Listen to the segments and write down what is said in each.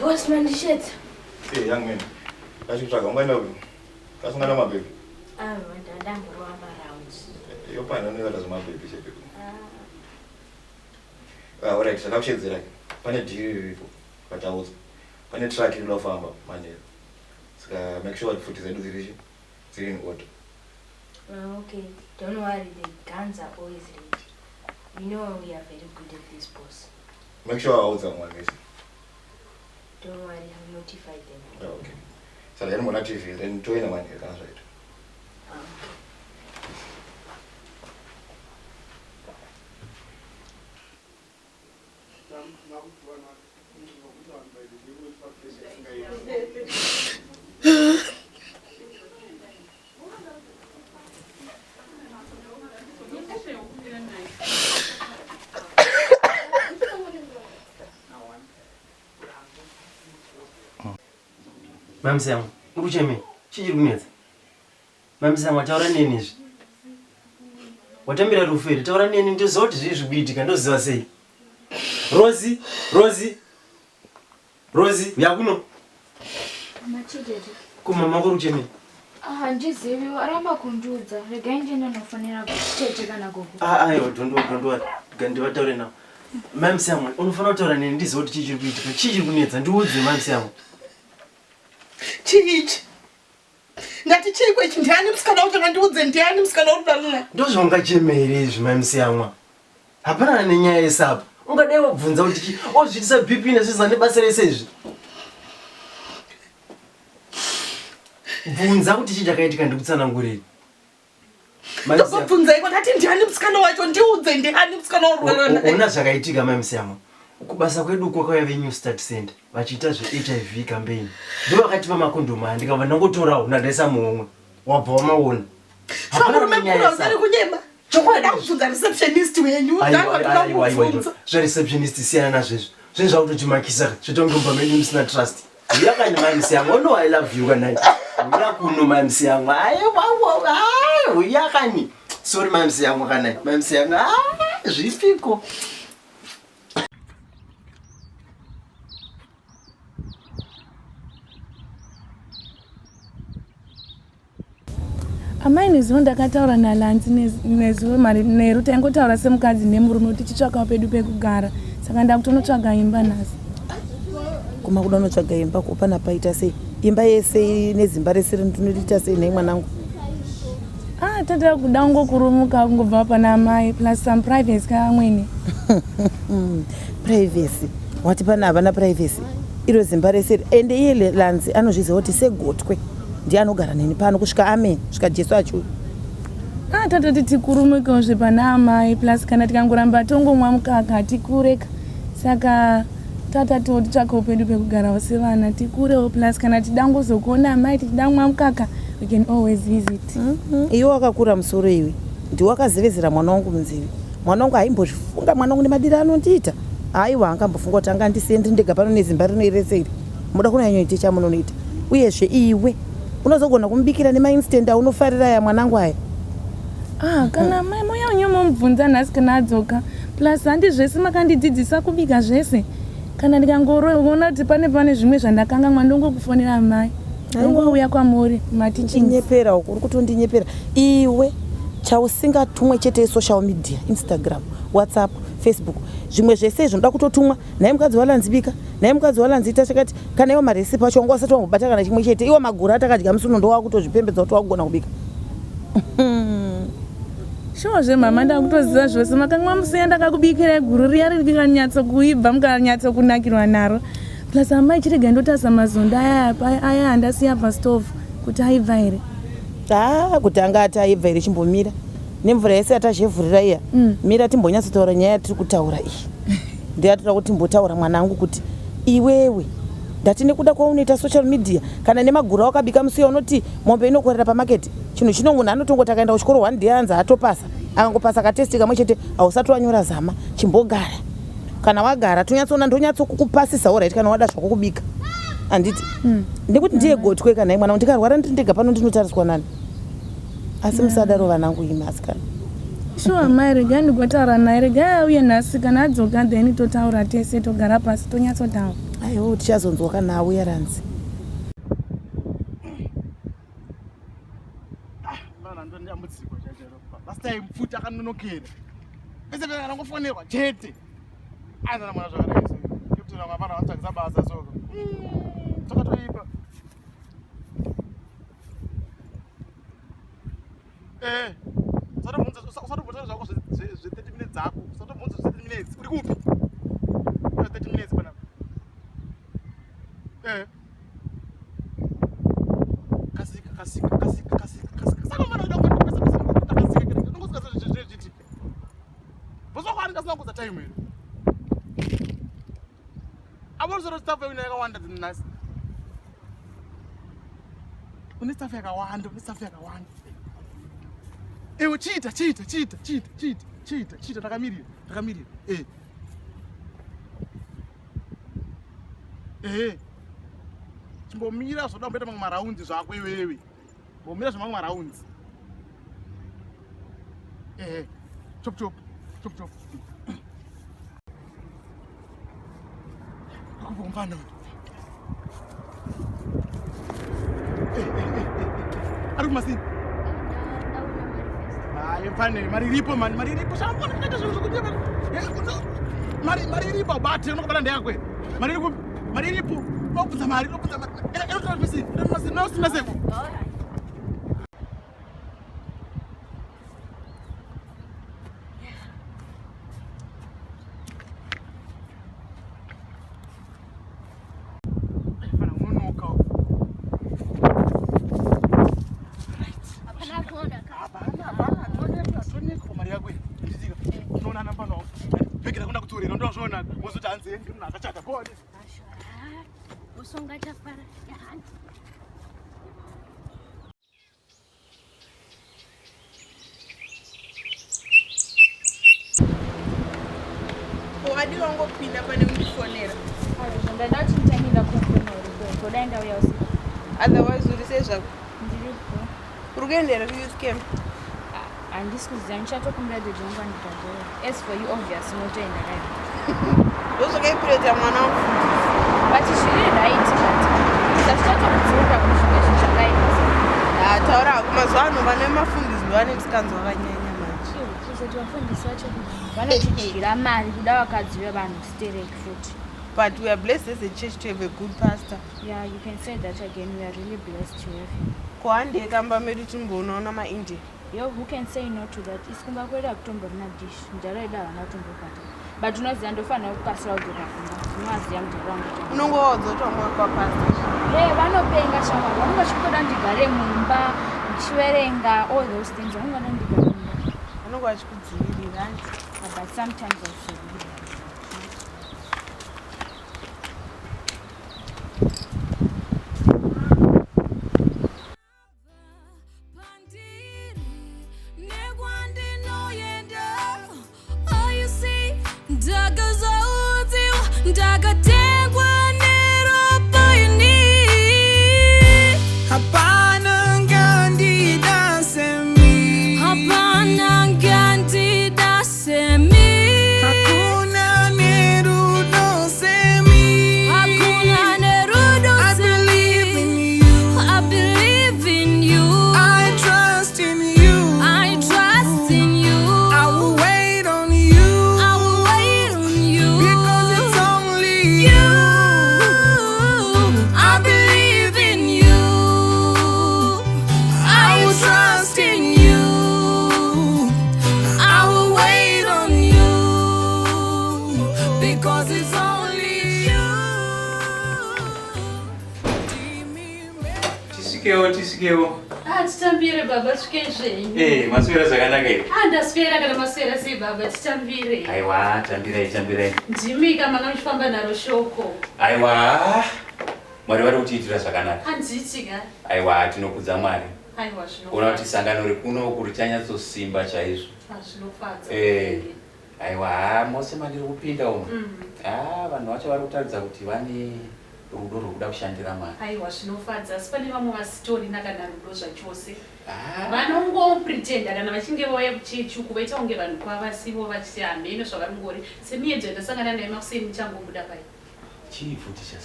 Boss man shit. Hey young man. Kashikutsvaga unganawe. Kasungana mababy. Ndandangoramba rounds. Yopanda unoita zvemababy chete. Alright, sakakushedzera. Pane deal iripo. Patauza. Pane track inofamba manero. Saka make sure futi zedu dziri in order. Okay, don't worry, the guns are always ready. You know we are very good at this, boss. Make sure I hold someone this. Don't worry, I'll notify them. Okay. So then when I TV, then join the one here, can I say it? Ma'am Sam, ukucheme, chiri kunetsa. Ma'am Sam, taura neni izvi? Watambira ruferi, taura neni ndizoti zviri zvikuitika, ndoziva sei? Rosie, yakuno? Machidede. Kumama kuri kucheme? Handizivi, waramba kundiudza. Regai ndiende ndinofanira kutete kana gogo. Aiwa, don't ngandivataure nawo. Ma'am Sam, unofanira kutaura neni ndizoti chiri kuitika, chiri kunetsa, ndiudze Ma'am Sam. Chichi. Ngati chikwe chindani musikana ucho ndiudze ndiani musikana urudalula. Ndozvongachemere izvi Ma'am Sam. Hapana nenyaya yesapo. Ungadai wabvunza kuti ozvitisa BP nezvizva nebasa rese izvi. Bvunza kuti chii chakaitika ndikutsanangurire. Ndobvunza iko ndati ndiani musikana wacho ndiudze ndiani musikana urudalula. Ona zvakaitika Ma'am Sam. Kubasa kwedu kwakauya veNew Start Center vachiita zveHIV campaign. Ndo vakatipa makondomu ndikabva ndangotorawo ndandaisa mumwe. Wabva wamaona. Hapana nenyaya yesapo. Chokwadi kubvunza receptionist wenyu. Aiwa. Receptionist siyana nazvezvo. Zvinhu zvautotimakisa zvitongomba medu musina trust. Uyakani Ma'am Sam, I know I love you kanai. Uyakuno Ma'am Sam. Uyakani. Sorry Ma'am Sam kanai. Ma'am Sam, zvipiko. Amai nezuva ndakataura naLanzi nezuva mari nero taingotaura semukadzi nemurume kuti tichitsvakawo pedu pekugara. Saka ndakutonotsvaga imba nhasi. Kuma kuda unotsvaga imba kupana paita sei? Imba yese nezimba rese rinoita sei nei mwanangu? Tata kuda ngokurumuka kungobva pana amai plus some privacy kamwene. Privacy. Wati pana havana privacy. Iro zimba rese ende iye Lanzi anozviziva kuti segotwe. Ndiye anogara neni pano kusvika amen, kusvika Jesu acho. Tata tikurumukawo zvepana amai plus kana tikangoramba tongomwa mukaka tikureka. Saka tata titsvakawo pedu pekugarawo sevana tikurewo plus kana tidangozokuona amai tichidamwa mukaka we can always visit. Iwe wakakura musoro iwe. Ndiwe wakazevezera mwana wangu munzivi. Mwana wangu haimbozvifunga mwana wangu nemadiro anondiita. Aiwa angambofunga kuti anga ndisende ndega pano nezimba rino irese iri. Muda kunyanyoita chamunonoita. Uyezve iwe unozogona kumubikira nemainstant aunofarira ya mwanangu aya. Kana mai moya unyoma mubvunza nhasi kana adzoka. Plus handi zvese makandidzidzisa kubika zvese. Kana ndikangoroona kuti pane zvimwe zvandakanga mwandongokufonera mai. Ndongouya kwamuri matichini. Nyepera uri kutondinyepera. Iwe chausingatumwe chete social media, Instagram, WhatsApp, Facebook. Zvimwe zvese izvo ndoda kutotumwa naye mukadzi waLanzi bika, naye mukadzi waLanzi ita chakati, kana iwo maresipi acho wanga wasati wangobata kana chimwe chete. Iwo maguru atakadya musuno ndo wakutozvipembedza kuti wakugona kubika. Sure mama ndakutoziva zvose makanga musiya ndakakubikira guru riya riri kanyatso kuibva mukanyatso kunakirwa naro. Plus amai chirega ndotasa mazonda aya andasiya pastove kuti aibva here. Kuti anga ati aibva here chimbomira. Nemvura yese atazhevhurira iya. Mira timbonyatsotaura nyaya yatiri kutaura iyi. Ndiyatoda kuti timbotaura mwanangu kuti iwewe ndati nekuda kwaunoita social media kana nemaguru wakabika musiya unoti mombe inokorera pamarket. Chinhu chino munhu anotongoti akaenda kuchikoro 1 day anza atopasa. Akangopasa katesti kamwe chete ausati wanyora zama chimbogara. Kana wagara tonyatsoona ndonyatsokukupasisa alright kana wada zvako kubika. Anditi ndikuti ndiye gotwe kana mwana ndikarwara ndindega pano ndinotariswa nani. Asi musadaro vanangu imaskana. Sure mai rega ndigotaura naye rega uye nhasi kana adzoka then totaura tese togara pasi tonyatsotaura. aiwo tichazonzwa kana auya ranzi last time futi akanonokera pese kana ngofonerwa chete aizana mwana zvakanaiso kuti vana vanotangisa basa soko takatoipa usatobvunza zvako zve30 minutes dzako usatobvunza zve30 minutes uri kupi 30 minutes panapa kasika saka mwana ndangosikaazviti vosokwani kasina kuza time here avosoro staff yauina yakawanda dzinasi une staff yakawanda ewe chita takamirira chimbomira zvoda kumboita mamwe maraundi zvako iwewe mbomira zvamamwe maraundi chop akubomfana ari kumasini mfanele mariripo mani mariripo shamona kaita zvinhu zvokudia mariripo bate unokubata ndeyakwe mariripo nobvunza mari nosinasepo wadi wangopinda pane unifonera ndada kuti nditangenda kumfuna uri kuda enda uya usiku otherwise uri sei zvako ndiripo uri kuendera kuyouth camp handisi kuziva ndichatokumbira dhodha wangu anditagora as for you obvious unotoenda rai ndozvakaipureta mwana wamufundisi but zviri right but sachitotokudziurira kuti zvimwe zvinhu zvakaita taura hako mazuva ano vana vemafundisi ndovane misikanzo vakanyanya manje kuzoti vafundisi vacho vanotidyira mari kuda vakadzi vevanhu stereki futi but we are blessed as a church to have a good pastor. Yeah, you can say that again. We are really blessed to have him. Kuhande kamba medu timboonaona ma-India. Yo, who can say no to that? Isikumba kweda kutomborina dish. Njalo ida vana tombokata. But unoziva ndofana kukasira kudzoka kumba. Unoziva mudharaunda. Unongowadza kuti wamwe kwa pastor. Vanopenga shamwari. Vanonga chikoda ndigare mumba, ndichiverenga, all those things. Vanonga ndigare mumba. Vanonga vachikudzivirira. But sometimes also. Tisikewo. Titambire baba zvenyu. Maswera zvakanaka here. Ndaswera kana maswera sei baba titambire. Aiwa, tambirai. Ndimika manga muchifamba naro shoko. Aiwa. Mwari vari kutiitira zvakanaka. Handiitika. Aiwa, tinokudza Mwari. Aiwa zvino. Ona kuti sangano rikuno kuri chanyatsosimba chaizvo. Zvinofadza. Aiwa, mose mandiri kupinda umo. Vanhu vacho vari kutaridza kuti vane rudo rwokuda kushandira Mwari. Aiwa zvinofadza asi pane vamwe vasitorina kana rudo zvachose. Vanongopretenda kana vachinge vauya kuchechi uku vaita kunge vanhu kwavasivo vachiti hameno zvavari ngori semiedzo ndasangana naye makuseni nichangobuda pai.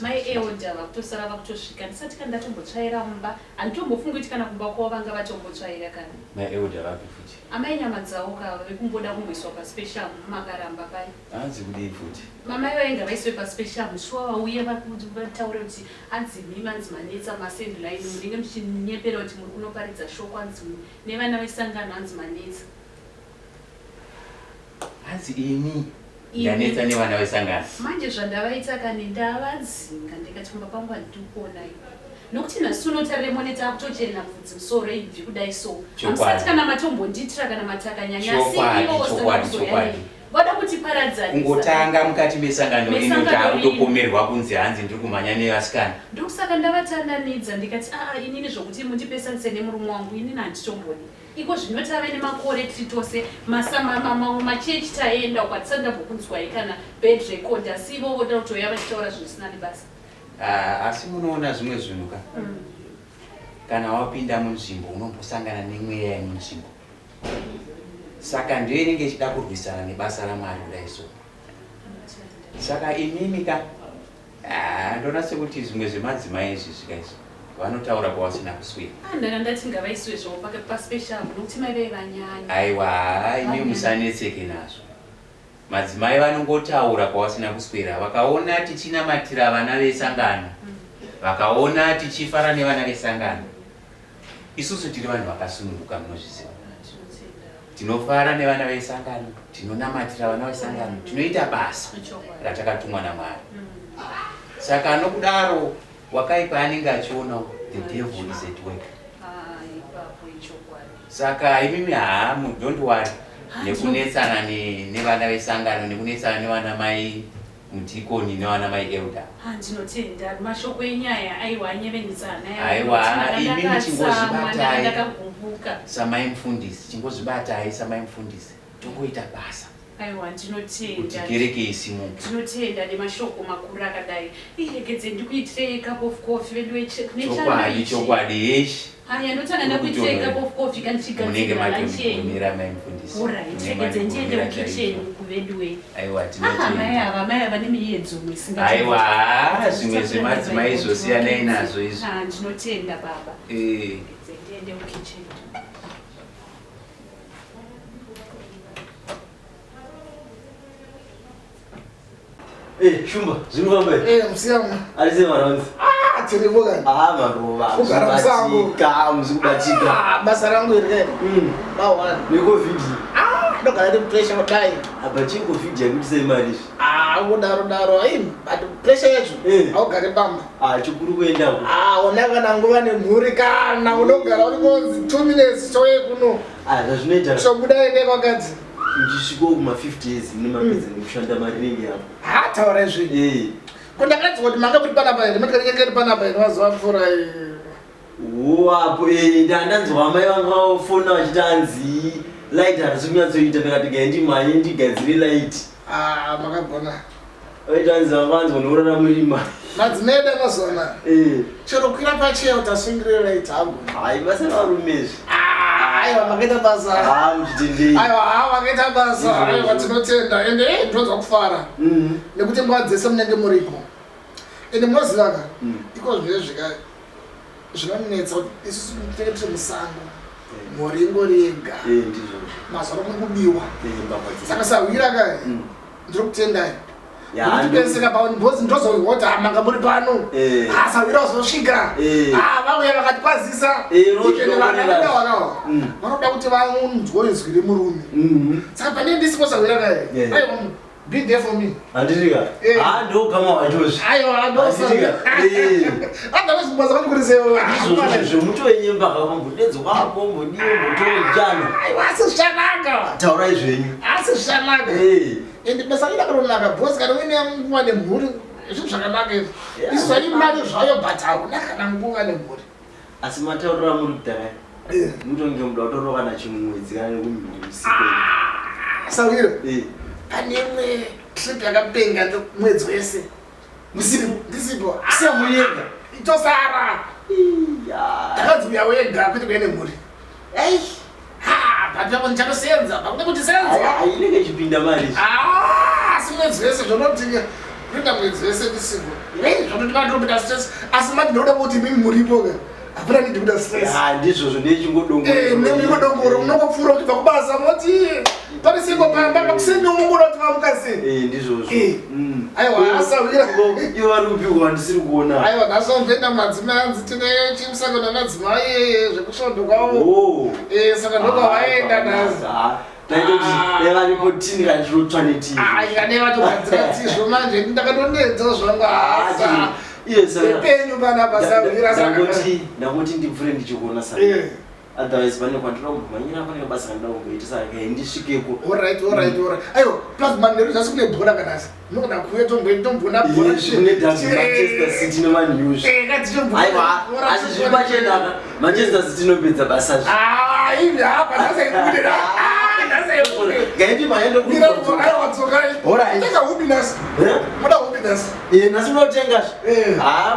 mai eodha vakutosara vakutosvika ndisati kana ndatombotsvaira mumba handitombofungi kuti kana kumba kwavo vanga vatombotsvaira kana mai eodha vapi futi amai nyama dzavo ka vekumboda kungoiswa paspecial makaramba pai hanzi kudei futi mamai vainga vaiswe paspecial shuwa vauye vataure kuti hanzi mimi hanzi manetsa masendline munenge muchinyepera kuti muri kunoparidza shoko hanzi nevana vesangano hanzi manetsa hanzi ini ndanetsa nevana vesangano manje zvandavaita kani ndavadzinga ndikati kumba pangu handikuonai nokuti nhasi unotarire moneta akutochena bvudzi musoro ibvi kudai so hamusati kana matombonditira kana matakanyanya asi ivowosakuzoyai vada kuti paradzanisa kungotanga mukati mesangano ino ndakutopomerwa kunzi hanzi ndiri kumhanya nevasikana ndokusaka ndavatandanidza ndikati inini zvokuti mundipesanise nemurume wangu inini handitomboni iko zvino tave nemakore tiri tose machechi taenda ukatisandabvokunzwai kana bed record asi ivo voda kutoya vachitaura zvinosina nebasa asi munoona zvimwe zvinhu ka kana wapinda munzvimbo unombosangana nemweya yemunzvimbo saka ndiyo inenge ichida kurwisana nebasa ramwari kudai so saka imimi ka ndona sekuti zvimwe zvemadzimai izvi zvikaizvo vanotaura kwavasina kuswira ndanga ndati ngavaiswe zvavo paspecial nokuti mai vei vanyanya aiwa imi musanetseke nazvo madzimai vanongotaura kwavasina kuswera vakaona tichinamatira vana vesangano vakaona tichifara nevana vesangano isusu tiri vanhu vakasununguka munozviziva tinofara nevana vesangano tinonamatira vana vesangano tinoita basa ratakatumwa namwari saka nokudaro wakaipa anenge achiona the devil is at work saka imimi don't worry nekunetsana nevana vesangano nekunetsana nevana mai mutikoni nevana mai elda ndinotenda mashoko enyaya aiwa anyevenizana aiwa imimi chingozvibatai samai mufundisi chingozvibatai samai mufundisi tongoita basa aiwa ndinotenda kuti kereke isimuke ndinotenda nemashoko makuru akadai iregedze ndikuitire cup of coffee chokwadi yeshe haya ndotanga ndakuitire cup of coffee kana chigadzirira lunchera mai mufundisi regedze ndiende mukitchen kuvedwe aiwa tinotenda mai ava nemiyedzo misinga aiwa zvimwe zvemadzimai zvosiyanai nazvo izvi ndinotenda baba regedze ndiende mukitchen Shumba, zvinofamba musiyama alise maronzi tiripo kani maruva kugara musango muzibatika basa rangu iri bawana necovid ndogara ndi pressure kudai apa chicovid yakutisa imari kudaro but pressure yacho augare bamba chikuru kuendako ona kana nguva nemhuri kana unogara uri konzi 2 minutes toye kuno zvazvinoita shobuda ende kwakadzi ndisviko kuma-50 years nemapedza nekushanda marinenge apo taura izvi kundakadzi kuti manga muri panapa here matikanyekeri panapa here mazuva pfuura apo ndanzwa amai vanga vafona vachiti hanzi light harisi kunyatsoita ndakati gaindimhanye ndigadzire light makagona vaita hanzi vakanzwa nourara murima madzimeda mazona chero kwira pacheo tasungire light hangu hai basa varumezvi aiwa makaita basa muchitendei aiwa makaita basa aiwa tinotenda ende ndinonzwa kufara nekuti nguva dzese munenge muripo ende munozivaka iko zvinezvika zvinonetsa kuti isusu tinenge tiri musango mhuri ingori yega mazoro muri kubiwa saka sawira kai ndiri kutendai ndipeseka paunibhozi ndozoti manga muri pano sawira uzosvika vauya vakatikwazisa vanaendawakawa vanoda kuti vanzwe izwi remurume saka pane ndisipo sawira kai aiwa be there for me handiriga ndokama wachozvi aiwa andozvimbaza vanikurisezvomutoenyemba kakombodedzo kwako mbodiwe motoojana asi zvichanaka taurai zvenyu asi zvichanaka ende basa rida karonaka bhosi kana uine nguva nemhuri zvinhu zvakanaka izvi isu zvai mari zvayo but hauna kana nguva nemhuri asi mataurira muri kudhaya mutonge muda kutorwa kana chimwedzi kana nekumhiri usiku sawiro pane imwe trip yakapenga mwedzi wese ndisipo asiya muyega itosara takadziuya wega kuti kuene mhuri patako ndichatosenza pakuda kuti senza inenge chipinda mari asi mwedzi wese zvonoti kuita mwedzi wese ndisipo zvatotikatopita stress asi mati ndoda kuti mimi muripo ka hapana nidi kuda stress ndizvozvo ndechingodongoro unongopfuura uchibva kubasa moti pari singo pamba kakusendiumungura kuti vamukasei ndizvozvo aiwa asawira ivo vari kupigwa handisiri kuona aiwa ndasomvenda madzimai anzi tine chimusako namadzimai zvekusvondo kwavo saka ndokwavaenda nhasi taitoti nevaripotinikaizvotsvaneti ngatogadziratsizvo manje ndakatondedzawo zvangu asa penyu pana ndangoti ndipfure ndichikuona sa otherwise pane kwandira kumhanyira pane basa kandida kumboita saka ndisvikeko alright aiwa plus manheru zvasi kune bhora kanasi nogona kuuya tombona bhora Manchester City nemannews aiwa asi zviri pachenaka Manchester City inopedza basa ivi hapa ndasaikudira gaiti maendo nasi unotenga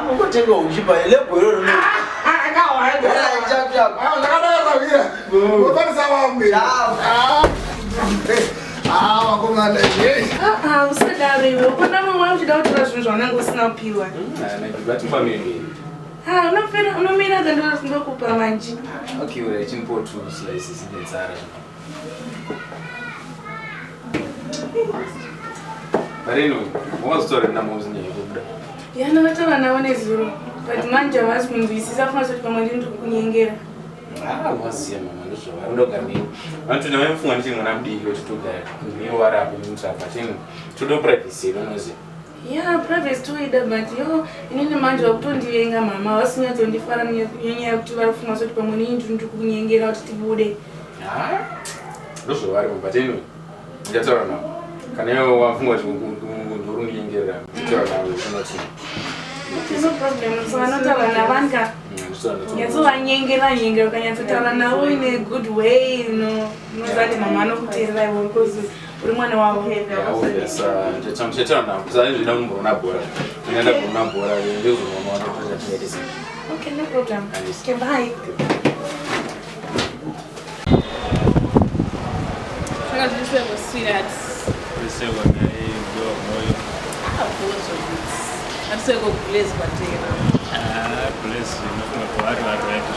mungotenga uchipa lebhoro usadariwe ukona mumwe uchida kutora zvinhu zvaunenge usina kupiwa unomira kandokupa manji Magariro, wazotora namozinye kubuda. Yana vatava nawo nezuro. But manje havasi kunzwisisa funa kuti pamwe ndiri kukunyengera. Waziya mama ndozvo unogani. Vantu navafunga kuti mwana mudiki wechitogara. Niwo warapo mutsapa chino. Todo privacy unoziya. Privacy toida but yo inini manje wakutondivenga mama wasinyadzondifara nenyaya yekuti vari kufunga kuti pamwe ndiri kukunyengera kuti tibude. Ndozvo vari mupateno. Ndataura nawo. Kana iwe wafunga kuti ndorunyengerera nditaura nawo unoti. No problem. So anotaura navanga. Nyadzovanyengera ukanyatsotaura navo in a good way, unozati mama anokuteerera iwe because uri mwana wavo. Nditaura nawo kusari zvida kumboona bhora. Ndinoenda kuona bhora ndozomama wanotoita tinetisa. Okay, no problem. Okay, bye. Sweetheart. Atiseko bless kwatera. Bless inofunga kuvari varwaiti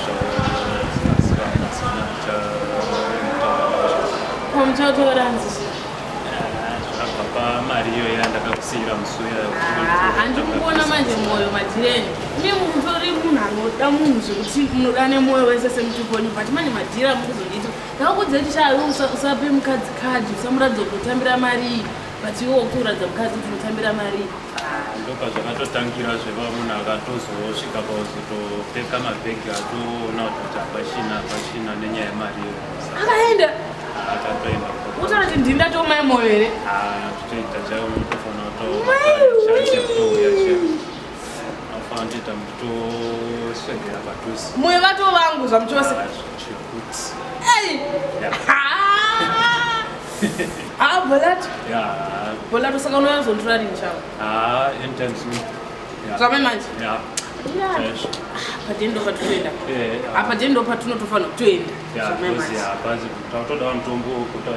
Komchotoranzi. zvabva pamariyo yandakakusiyira musuya. Handikuona manje moyo madireni. Mimi mutori munhu anoda munhu zvekuti munoda nemoyo wese semutiponi but mane madhira mukuzonditi ndakudze kuti chayo usape mukadzi kadhi usamuradza kutambira mari but iwo kuratidza mukadzi kuti unotambira mari. Ndopa zvakatotangira zveva munhu akatozosvika pauzotopfeka mabhegi atoona kuti apachina nenyaya yemari. Akaenda akatoenda utaura kuti ndindatomai moyo here. Zvitoita chaiwo unotofana kutoshandise kutouya chero afana kutoita mutoswegera padhuze moyo vato vangu zvamuchose chekuti bholato saka unoyazondura rini chavo anytimes zvame manje padendo patutoenda apa dendo patunotofana kutoenda bhazi tautodawo mutombo kuti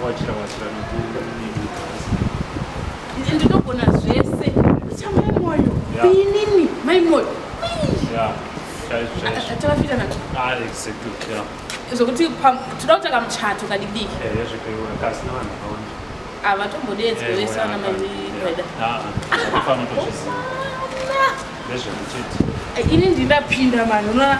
wachira ndinogona zvese chamai moyo inini mai moyo tavafita nato zvokuti toda kutaka muchato kadidiki kasina vanhu vakawanda avatombodedzwe vese vana maida afana tozviziva nezvemuchete ini ndindapinda mani unoona